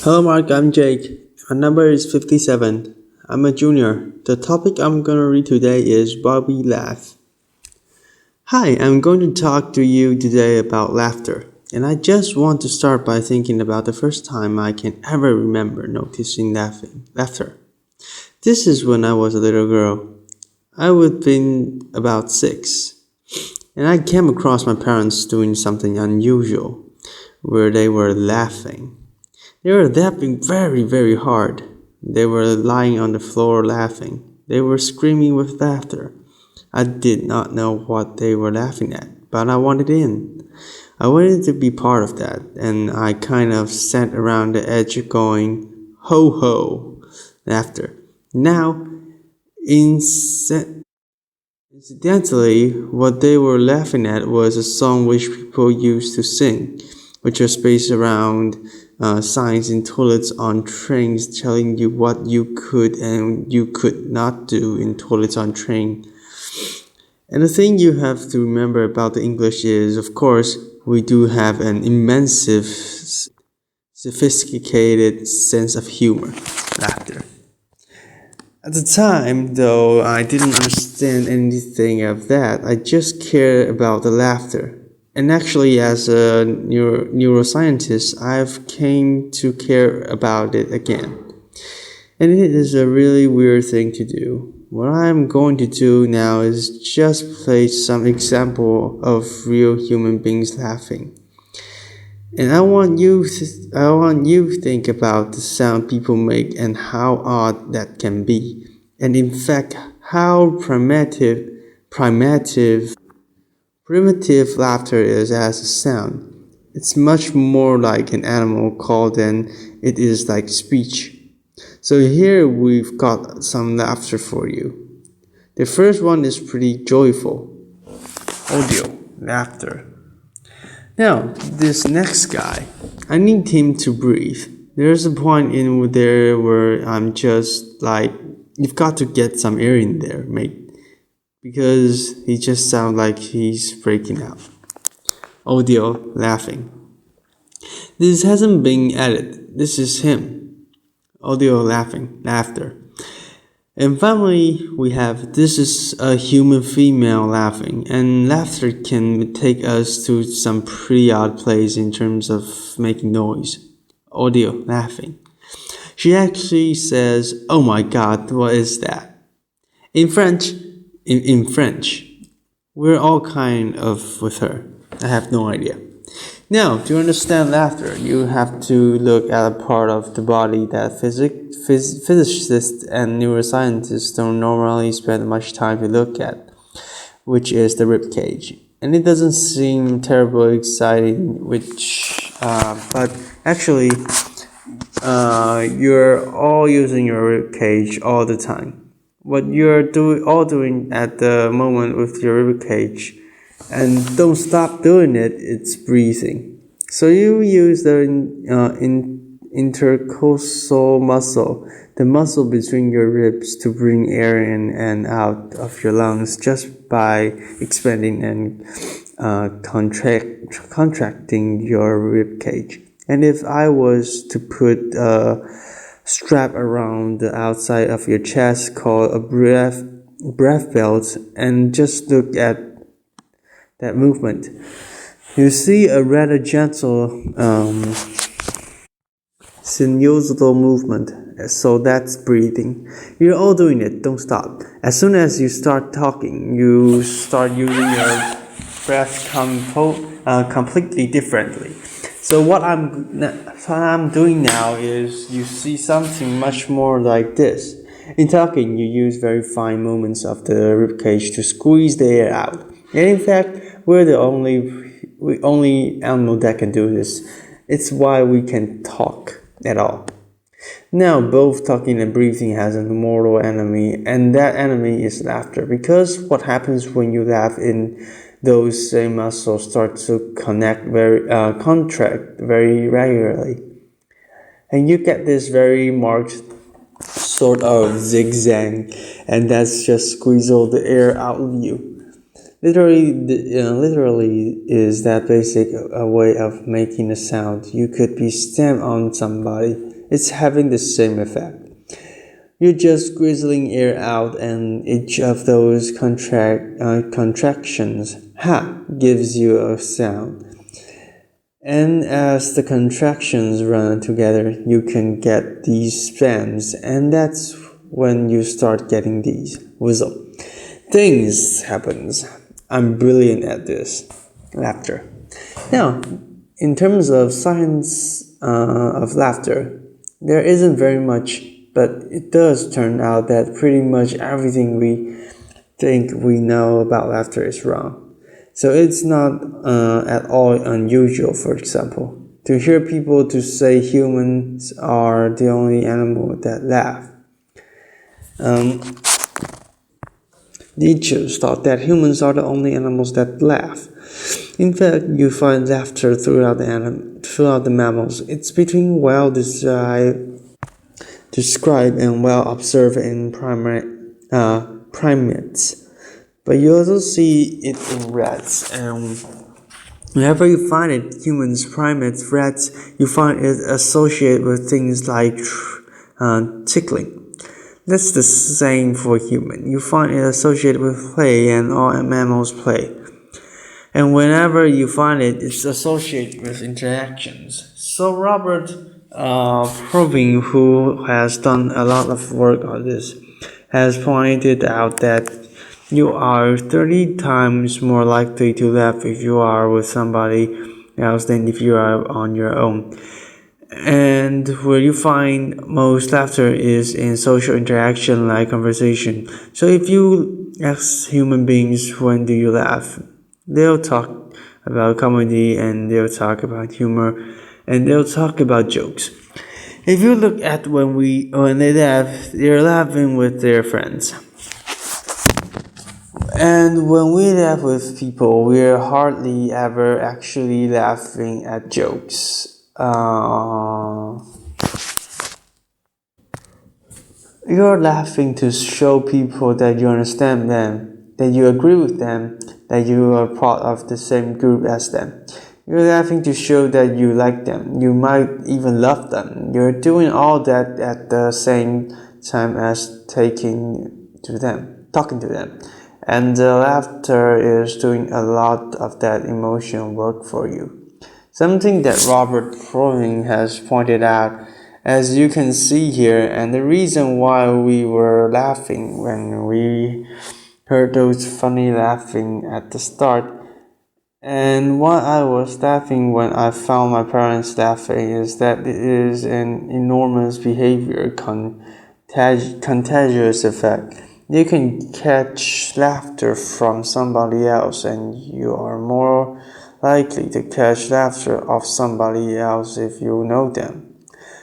Hello Mark, I'm Jake. My number is 57. I'm a junior. The topic I'm gonna read today is why we laugh. Hi, I'm going to talk to you today about laughter. And I just want to start by thinking about the first time I can ever remember noticing laughter. This is when I was a little girl. I would have been about 6. And I came across my parents doing something unusual, where they were laughing. They were laughing very, very hard. They were lying on the floor laughing. They were screaming with laughter. I did not know what they were laughing at, but I wanted in. I wanted to be part of that, and I kind of sat around the edge going, ho ho, laughter. Now, incidentally, what they were laughing at was a song which people used to sing, which was based around signs in toilets on trains telling you what you could and you could not do in toilets on train. And the thing you have to remember about the English is, of course, we do have an immense, sophisticated sense of humor, laughter. At the time, though, I didn't understand anything of that. I just cared about the laughter. And actually, as a neuroscientist, I've came to care about it again. And it is a really weird thing to do. What I'm going to do now is just play some example of real human beings laughing. And I want you to think about the sound people make and how odd that can be. And in fact, how primitive laughter is as a sound. It's much more like an animal call than it is like speech. So here we've got some laughter for you. The first one is pretty joyful. Audio, laughter. Now, this next guy, I need him to breathe. There's a point in there where I'm just like, you've got to get some air in there, mate. Because he just sounds like he's breaking out. Audio, laughing. This hasn't been added. This is him. Audio, laughter. And finally, we have this is a human female laughing, and laughter can take us to some pretty odd place in terms of making noise. Audio, laughing. She actually says, "Oh my God, what is that?" In French, we're all kind of with her. I have no idea. Now, to understand laughter, you have to look at a part of the body that physicists and neuroscientists don't normally spend much time to look at, which is the rib cage. And it doesn't seem terribly exciting, but actually, you're all using your rib cage all the time. What you're doing at the moment with your rib cage, and don't stop doing it, it's breathing. So you use the intercostal muscle, the muscle between your ribs, to bring air in and out of your lungs just by expanding and contracting your rib cage. And if I was to put a strap around the outside of your chest called a breath belt and just look at that movement, you see a rather gentle sinusoidal movement. So that's breathing. You're all doing it, don't stop. As soon as you start talking, you start using your breath completely differently. So what I'm doing now is you see something much more like this. In talking, you use very fine movements of the ribcage to squeeze the air out. And in fact, we're the only animal that can do this. It's why we can talk at all. Now, both talking and breathing has a mortal enemy, and that enemy is laughter. Because what happens when you laugh in those same muscles start to contract very regularly. And you get this very marked sort of zigzag, and that's just squeeze all the air out of you. Literally is that basic way of making a sound. You could be stamped on somebody, it's having the same effect. You're just squeezing air out, and each of those contractions gives you a sound. And as the contractions run together, you can get these spams, and that's when you start getting these whistle. Things happens. I'm brilliant at this. Laughter. Now, in terms of science of laughter, there isn't very much, but it does turn out that pretty much everything we think we know about laughter is wrong. So it's not at all unusual, for example, to hear people to say humans are the only animal that laugh. Nietzsche thought that humans are the only animals that laugh. In fact, you find laughter throughout the mammals. It's between well described and well observed in primates. But you also see it in rats, and whenever you find it, humans, primates, rats, you find it associated with things like tickling. That's the same for human. You find it associated with play, and all mammals play. And whenever you find it, it's associated with interactions. So Robert Proving, who has done a lot of work on this, has pointed out that you are 30 times more likely to laugh if you are with somebody else than if you are on your own. And where you find most laughter is in social interaction like conversation. So if you ask human beings when do you laugh, they'll talk about comedy, and they'll talk about humor, and they'll talk about jokes. If you look at when they laugh, they're laughing with their friends. And when we laugh with people, we're hardly ever actually laughing at jokes. You're laughing to show people that you understand them, that you agree with them, that you are part of the same group as them. You're laughing to show that you like them. You might even love them. You're doing all that at the same time as talking to them. And the laughter is doing a lot of that emotional work for you. Something that Robert Proving has pointed out, as you can see here, and the reason why we were laughing when we heard those funny laughing at the start, and why I was laughing when I found my parents laughing, is that it is an enormous behavior contagious effect. You can catch laughter from somebody else, and you are more likely to catch laughter of somebody else if you know them.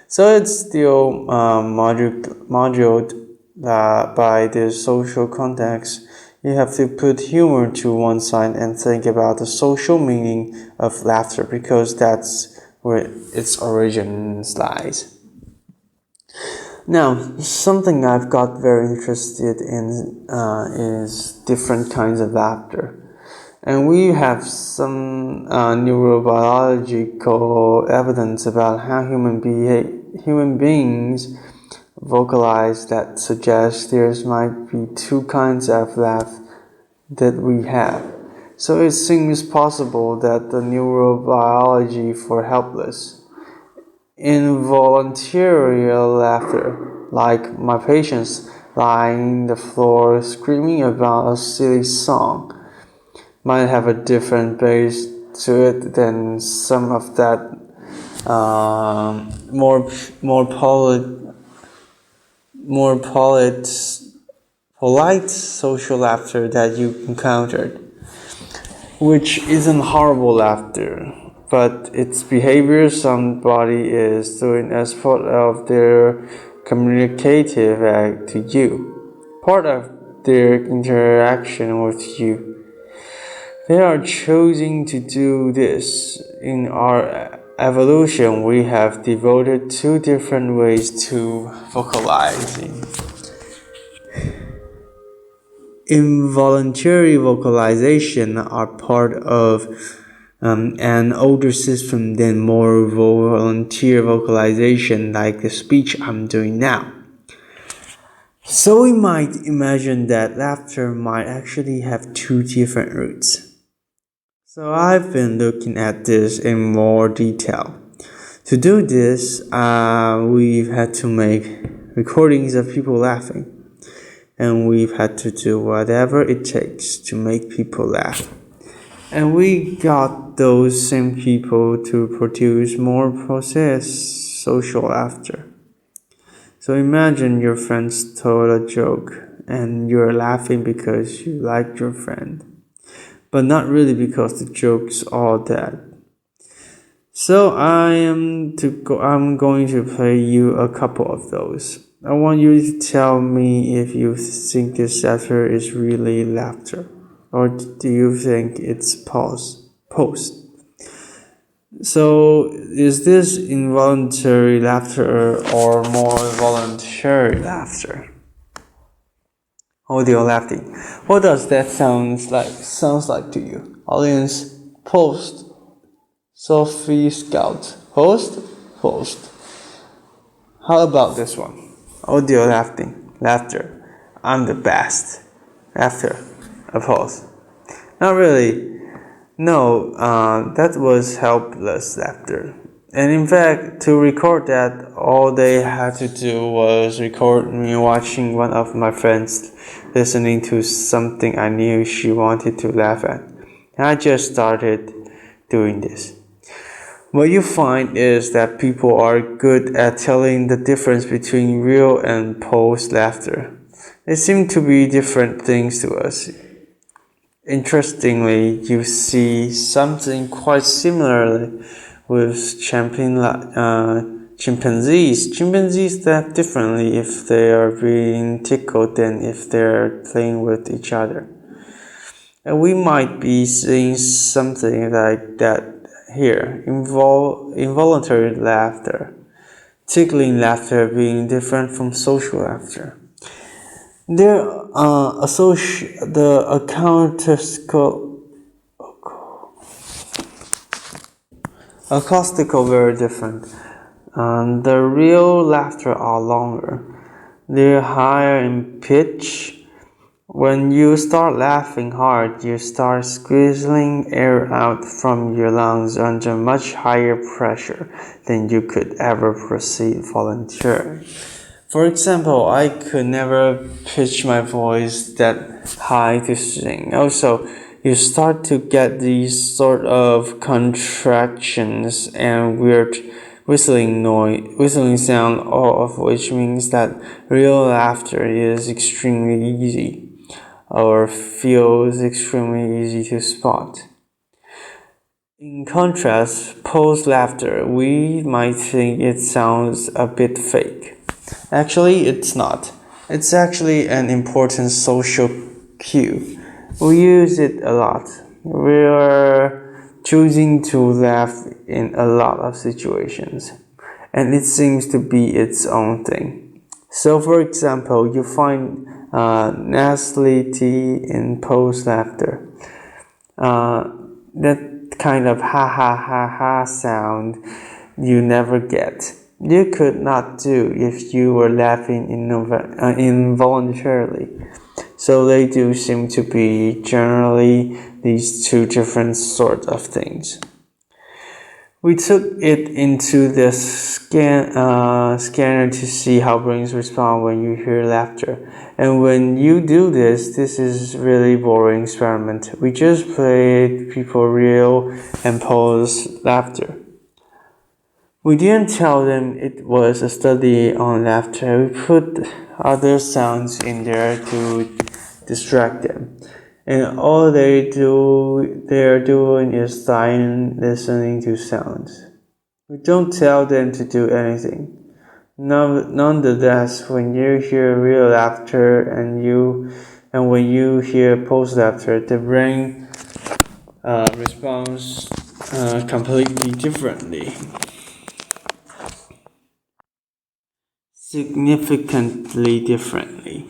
So it's still modulated by the social context. You have to put humor to one side and think about the social meaning of laughter, because that's where its origin lies. Now, something I've got very interested in is different kinds of laughter. And we have some neurobiological evidence about how human beings vocalize that suggests there might be two kinds of laugh that we have. So it seems possible that the neurobiology for helpless, involuntary laughter, like my patients lying on the floor screaming about a silly song, might have a different base to it than some of that polite social laughter that you encountered, which isn't horrible laughter, but it's behavior somebody is doing as part of their communicative act to you, part of their interaction with you. They are choosing to do this. In our evolution, we have devoted two different ways to vocalizing. Involuntary vocalization are part of an older system than more volunteer vocalization like the speech I'm doing now. So we might imagine that laughter might actually have two different roots. So I've been looking at this in more detail. To do this, we've had to make recordings of people laughing, and we've had to do whatever it takes to make people laugh. And we got those same people to produce more processed social laughter. So imagine your friends told a joke and you're laughing because you liked your friend, but not really because the joke's all that. So I'm going to play you a couple of those. I want you to tell me if you think this laughter is really laughter, or do you think it's post? So is this involuntary laughter or more voluntary laughter? Audio laughing. What does that sounds like to you? Audience, post. Sophie Scout. Post. How about this one? Audio laughter. I'm the best. Laughter. A pause. Not really. No, that was helpless laughter. And in fact, to record that, all they had to do was record me watching one of my friends listening to something I knew she wanted to laugh at. And I just started doing this. What you find is that people are good at telling the difference between real and posed laughter. They seem to be different things to us. Interestingly, you see something quite similar with chimpanzees. Chimpanzees laugh differently if they are being tickled than if they're playing with each other. And we might be seeing something like that here, involuntary laughter, tickling laughter being different from social laughter. The acoustical very different. The real laughter are longer. They're higher in pitch. When you start laughing hard, you start squeezing air out from your lungs under much higher pressure than you could ever proceed voluntarily. For example, I could never pitch my voice that high to sing. Also, you start to get these sort of contractions and weird whistling sound, all of which means that real laughter is extremely easy, or feels extremely easy to spot. In contrast, posed laughter, we might think it sounds a bit fake. Actually, it's not. It's actually an important social cue. We use it a lot. We are choosing to laugh in a lot of situations, and it seems to be its own thing. So, for example, you find nasality in posed laughter. That kind of ha ha ha ha sound you never get. You could not do if you were laughing involuntarily. So they do seem to be generally these two different sorts of things. We took it into the scanner to see how brains respond when you hear laughter. And when you do this is really boring experiment. We just played people real and posed laughter. We didn't tell them it was a study on laughter. We put other sounds in there to distract them. And all they're doing is listening to sounds. We don't tell them to do anything. Nonetheless, when you hear real laughter and when you hear posed laughter, the brain responds completely differently. Significantly differently.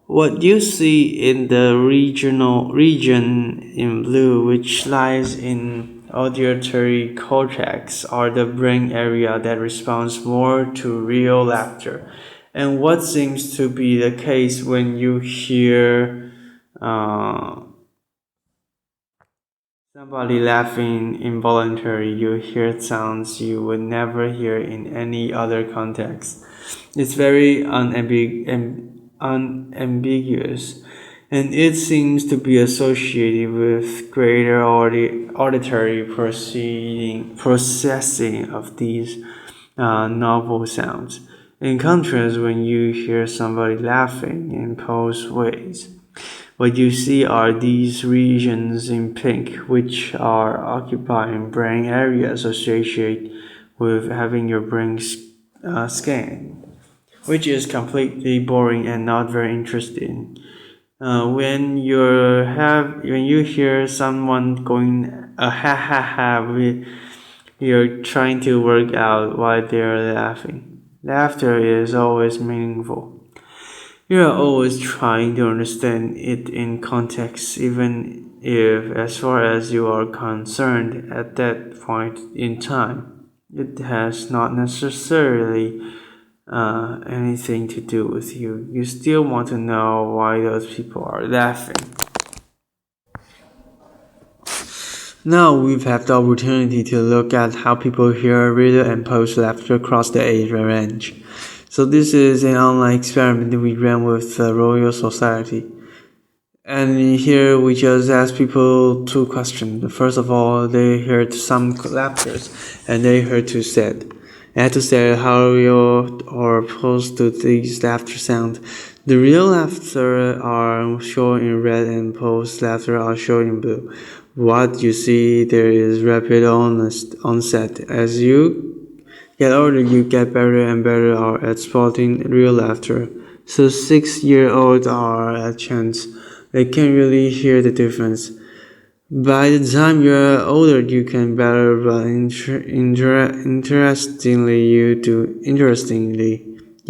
What you see in the regional region in blue, which lies in auditory cortex, are the brain area that responds more to real laughter. And what seems to be the case when you hear somebody laughing involuntarily, you hear sounds you would never hear in any other context. It's very unambiguous, and it seems to be associated with greater auditory processing of these novel sounds. In contrast, when you hear somebody laughing in posed ways, what you see are these regions in pink, which are occupying brain areas associated with having your brain scanned, which is completely boring and not very interesting. When you hear someone going ha ha ha, you're trying to work out why they're laughing. Laughter is always meaningful. You are always trying to understand it in context, even if, as far as you are concerned at that point in time, it has not necessarily anything to do with you. You still want to know why those people are laughing. Now we've had the opportunity to look at how people hear, read, and post laughter across the age range. So this is an online experiment we ran with the Royal Society. And here we just asked people two questions. First of all, they heard some laughters, and they heard two said. I had to say how real or opposed to these laughter sound. The real laughter are shown in red and post laughter are shown in blue. What you see there is rapid onset. As you get older, you get better and better at spotting real laughter. So 6-year-olds are a chance. They can't really hear the difference. By the time you're older, you can better, but interestingly, you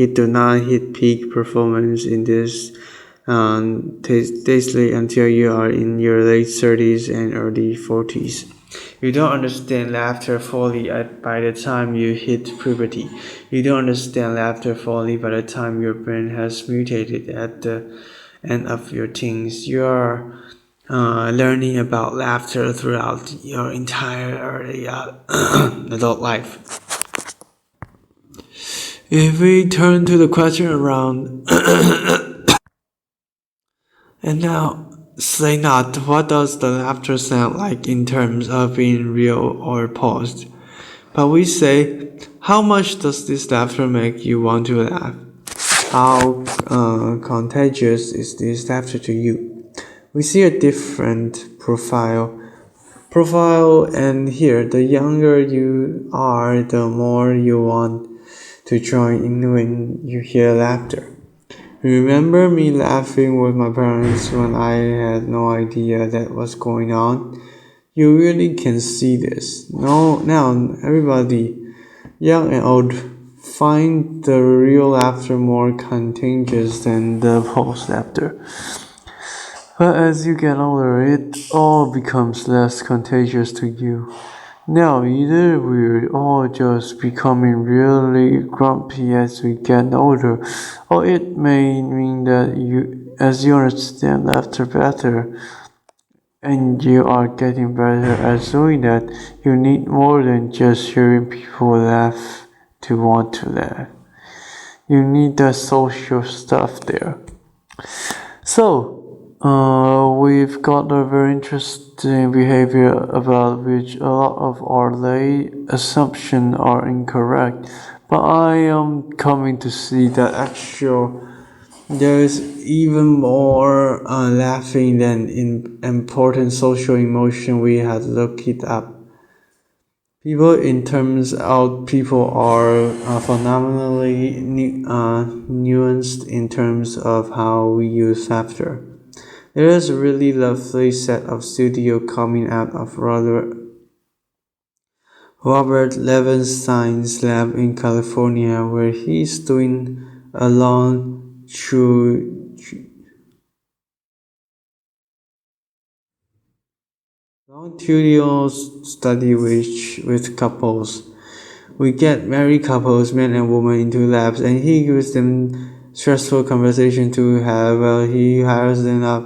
do not hit peak performance in this tastily until you are in your late 30s and early 40s. You don't understand laughter fully by the time you hit puberty. You don't understand laughter fully by the time your brain has mutated at the end of your teens. You are learning about laughter throughout your entire early adult life. If we turn to the question around, and now say not, what does the laughter sound like in terms of being real or paused? But we say, how much does this laughter make you want to laugh? How contagious is this laughter to you? We see a different profile, and here, the younger you are, the more you want to join in when you hear laughter. Remember me laughing with my parents when I had no idea that was going on? You really can see this. No, now everybody, young and old, find the real laughter more contagious than the false laughter. But as you get older, it all becomes less contagious to you. Now, either we're all just becoming really grumpy as we get older, or it may mean that as you understand laughter better, and you are getting better at doing that, you need more than just hearing people laugh to want to laugh. You need the social stuff there. So, we've got a very interesting behavior about which a lot of our lay assumptions are incorrect, but I am coming to see that there is even more laughing than important social emotion. We had to look it up. People are phenomenally nuanced in terms of how we use laughter. There is a really lovely set of studio coming out of Robert Levenstein's lab in California, where he's doing a longitudinal study with couples. We get married couples, men and women, into labs, and he gives them stressful conversation to have. Well, he wires them up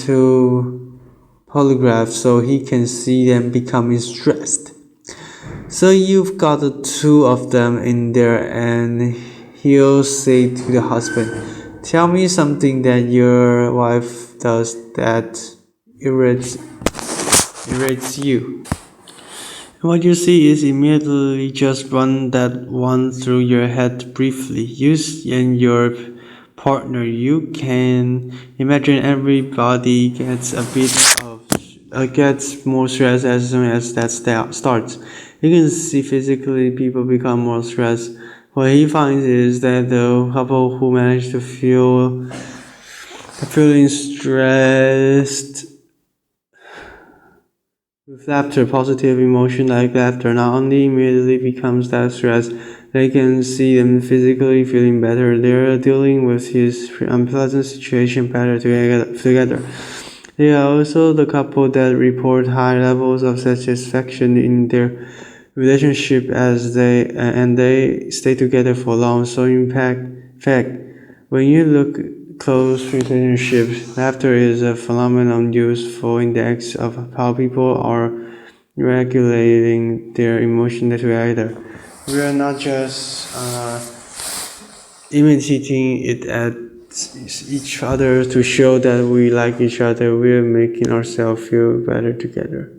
to polygraph so he can see them becoming stressed. So you've got the two of them in there, and he'll say to the husband, "Tell me something that your wife does that irritates you." What you see is immediately just run that one through your head briefly. You and your partner, you can imagine everybody gets more stressed as soon as that starts. You can see physically people become more stressed. What he finds is that the couple who manage to feeling stressed with laughter, positive emotion like laughter, not only immediately becomes that stress, they can see them physically feeling better. They're dealing with his unpleasant situation better together. They are also the couple that report high levels of satisfaction in their relationship and they stay together for long. So in fact, when you look close relationships, laughter is a phenomenon useful index of how people are regulating their emotions together. We are not just imitating it at each other to show that we like each other. We are making ourselves feel better together.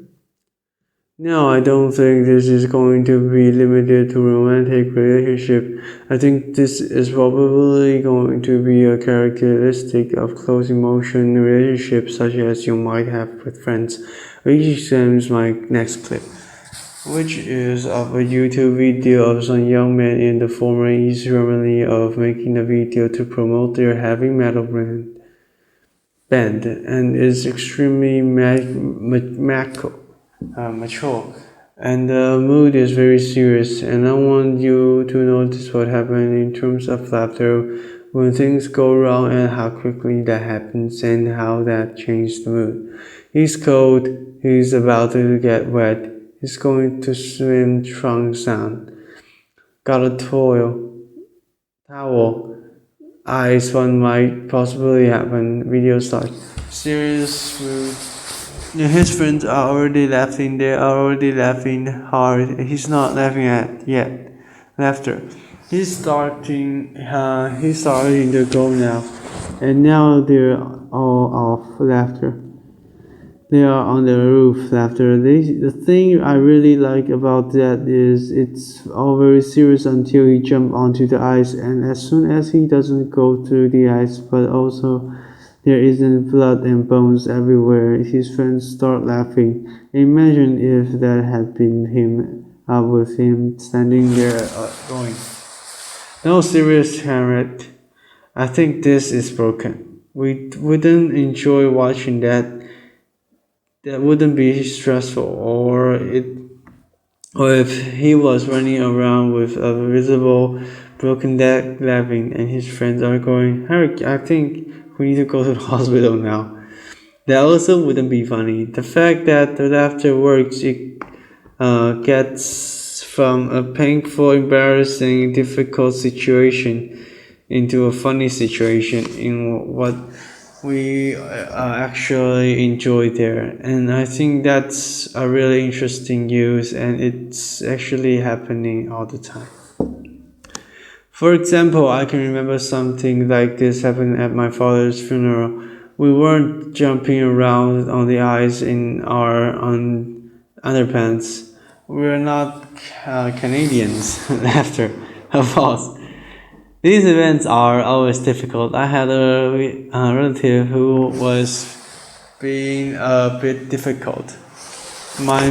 No, I don't think this is going to be limited to romantic relationship. I think this is probably going to be a characteristic of close emotion relationships such as you might have with friends. Which examines my next clip, which is of a YouTube video of some young men in the former East ceremony of making a video to promote their heavy metal band, and is extremely mature, and the mood is very serious. And I want you to notice what happened in terms of laughter when things go wrong, and how quickly that happens, and how that changed the mood. He's cold, he's about to get wet, he's going to swim trunk sound. Got a towel. Eyes, what might possibly happen. Video start. Serious mood. His friends are already laughing. They are already laughing hard. He's not laughing at yet. Laughter. He's starting to go now, and now they're all off. Laughter. They are on the roof. Laughter. The thing I really like about that is it's all very serious until he jumps onto the ice, and as soon as he doesn't go through the ice, but also there isn't blood and bones everywhere, his friends start laughing. Imagine if that had been him with him standing there going, "No, serious, Harriet. I think this is broken." We wouldn't enjoy watching that. That wouldn't be stressful, or if he was running around with a visible broken leg laughing, and his friends are going, "Harry, I think we need to go to the hospital now." That also wouldn't be funny. The fact that the laughter works, it gets from a painful, embarrassing, difficult situation into a funny situation in what we actually enjoy there. And I think that's a really interesting use, and it's actually happening all the time. For example, I can remember something like this happened at my father's funeral. We weren't jumping around on the ice in our underpants. We're not Canadians. Laughter, of course. These events are always difficult. I had a relative who was being a bit difficult. My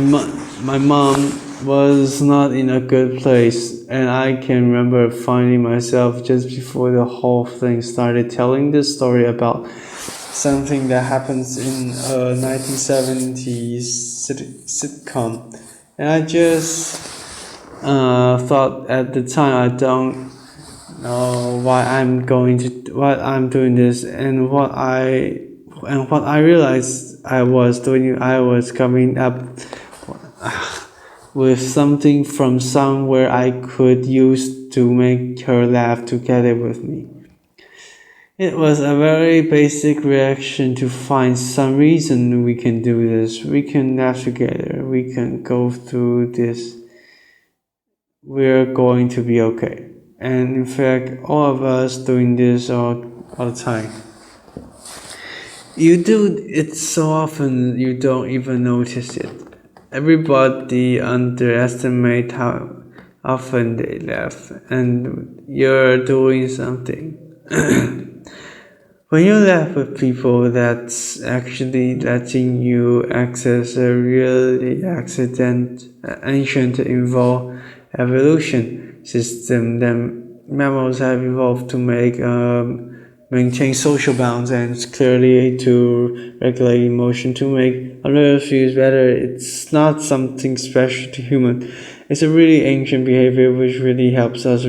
mom was not in a good place, and I can remember finding myself just before the whole thing started telling this story about something that happens in a 1970s sitcom, and I just thought at the time, I don't know why I'm doing this, and And what I realized I was doing, I was coming up with something from somewhere I could use to make her laugh together with me. It was a very basic reaction to find some reason we can do this. We can laugh together. We can go through this. We're going to be okay. And in fact, all of us doing this all the time. You do it so often you don't even notice it. Everybody underestimates how often they laugh, and you're doing something. When you laugh with people, that's actually letting you access a really ancient evolved evolution system that mammals have evolved to maintain social bonds and clearly to regulate emotion to make others feel better. It's not something special to human. It's a really ancient behavior which really helps us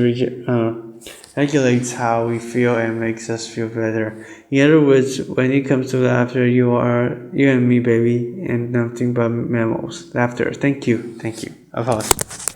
regulates how we feel and makes us feel better. In other words, when it comes to laughter, you and me, baby, and nothing but mammals. Laughter. Thank you. Applause.